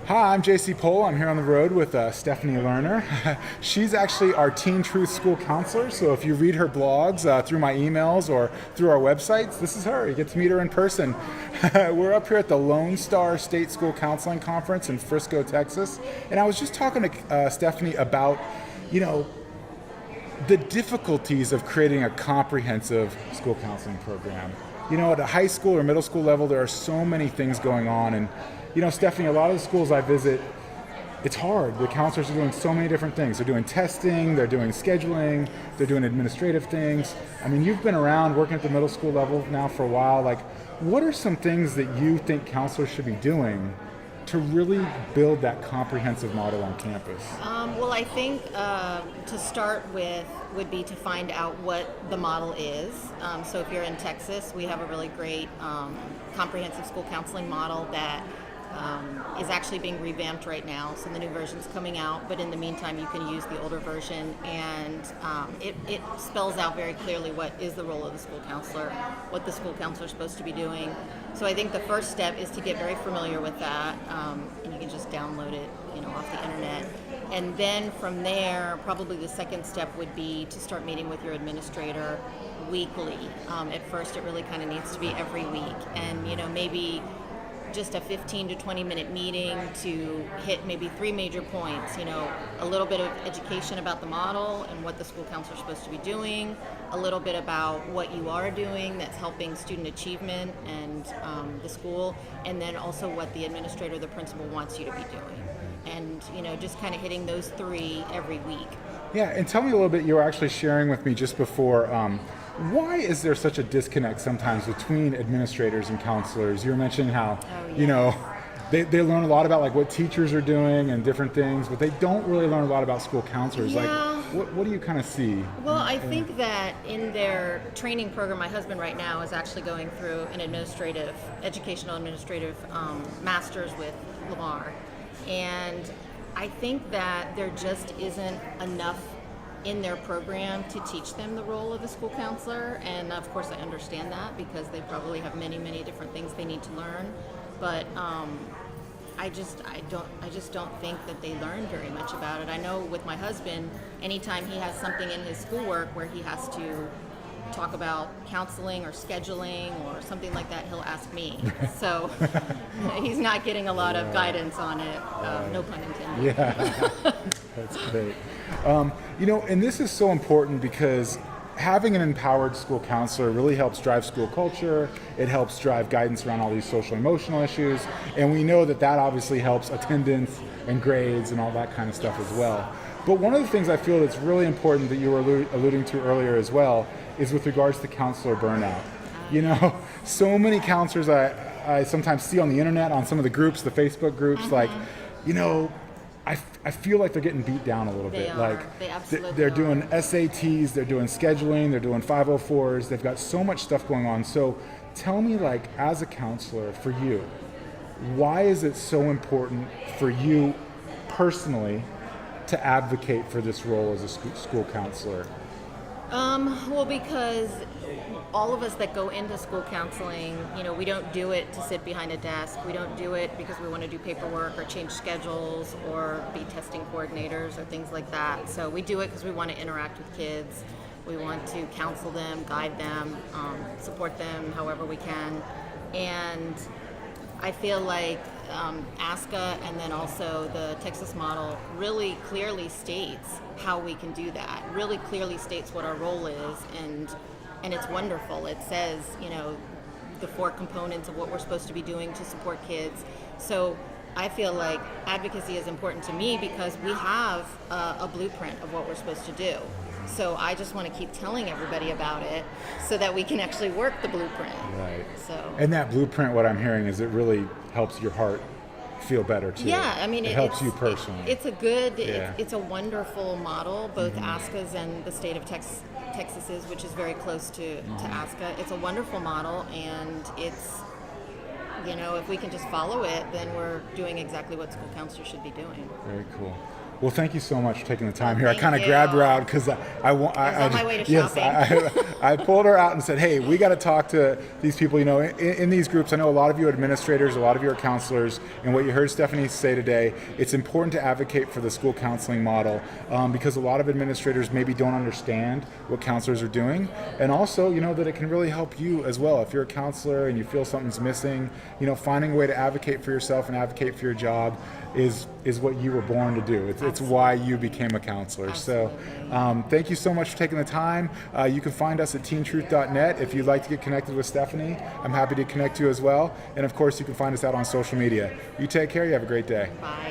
Hi, I'm JC Pohl. I'm here on the road with Stephanie Lerner. She's actually our Teen Truth School counselor, so if you read her blogs through my emails or through our websites, this is her. You get to meet her in person. We're up here at the Lone Star State School Counseling Conference in Frisco, Texas, and I was just talking to Stephanie about, the difficulties of creating a comprehensive school counseling program. At a high school or middle school level, there are so many things going on, and Stephanie, a lot of the schools I visit, it's hard. The counselors are doing so many different things. They're doing testing, they're doing scheduling, they're doing administrative things. I mean, you've been around working at the middle school level now for a while. What are some things that you think counselors should be doing to really build that comprehensive model on campus? Well, I think to start with would be to find out what the model is. So if you're in Texas, we have a really great comprehensive school counseling model that is actually being revamped right now. So the new version's coming out, but in the meantime, you can use the older version, and it spells out very clearly what is the role of the school counselor, what the school counselor is supposed to be doing. So I think the first step is to get very familiar with that, and you can just download it, off the internet. And then from there, probably the second step would be to start meeting with your administrator weekly. At first, it really kind of needs to be every week, and maybe just a 15 to 20 minute meeting to hit maybe three major points. A little bit of education about the model and what the school counselor is supposed to be doing, a little bit about what you are doing that's helping student achievement and the school, and then also what the administrator or the principal wants you to be doing. And just kind of hitting those three every week. Yeah, and tell me a little bit, you were actually sharing with me just before, why is there such a disconnect sometimes between administrators and counselors? You were mentioning how, they learn a lot about what teachers are doing and different things, but they don't really learn a lot about school counselors. Yeah. What do you kind of see? Well, I think that in their training program, my husband right now is actually going through an educational administrative master's with Lerner. And I think that there just isn't enough in their program to teach them the role of the school counselor. And of course I understand that because they probably have many, many different things they need to learn. But I just don't think that they learn very much about it. I know with my husband, anytime he has something in his schoolwork where he has to talk about counseling or scheduling or something like that, he'll ask me. So he's not getting a lot of guidance on it, no pun intended. Yeah, that's great. And this is so important because having an empowered school counselor really helps drive school culture. It helps drive guidance around all these social emotional issues. And we know that obviously helps attendance and grades and all that kind of stuff as well. But one of the things I feel that's really important that you were alluding to earlier as well is with regards to counselor burnout. So many counselors I sometimes see on the internet, on some of the groups, the Facebook groups, I feel like they're getting beat down a little bit. They absolutely they're are. doing SATs, they're doing scheduling, they're doing 504s, they've got so much stuff going on. So tell me, as a counselor, for you, why is it so important for you personally to advocate for this role as a school counselor? Well, because all of us that go into school counseling, we don't do it to sit behind a desk. We don't do it because we want to do paperwork or change schedules or be testing coordinators or things like that. So we do it because we want to interact with kids. We want to counsel them, guide them, support them however we can. And I feel like ASCA and then also the Texas model really clearly states how we can do that, really clearly states what our role is, and it's wonderful. It says, the four components of what we're supposed to be doing to support kids. So I feel like advocacy is important to me because we have a blueprint of what we're supposed to do. So I just want to keep telling everybody about it so that we can actually work the blueprint. Right. So. And that blueprint, what I'm hearing is it really helps your heart feel better too. Yeah, I mean, it helps you personally. It's a good, it's a wonderful model, both ASCA's and the state of Texas's, which is very close to ASCA. It's a wonderful model, and it's, if we can just follow it, then we're doing exactly what school counselors should be doing. Very cool. Well, thank you so much for taking the time Oh, here. I thank kind of you. grabbed her out because I want. I was on my way to yes, shopping. I pulled her out and said, "Hey, we got to talk to these people." You know, in these groups, I know a lot of you are administrators, a lot of you are counselors, and what you heard Stephanie say today, it's important to advocate for the school counseling model because a lot of administrators maybe don't understand what counselors are doing, and also, you know, that it can really help you as well. If you're a counselor and you feel something's missing, you know, finding a way to advocate for yourself and advocate for your job is what you were born to do. It's why you became a counselor. Absolutely. So thank you so much for taking the time. You can find us at teentruth.net. If you'd like to get connected with Stephanie, I'm happy to connect you as well. And of course, you can find us out on social media. You take care. You have a great day. Bye.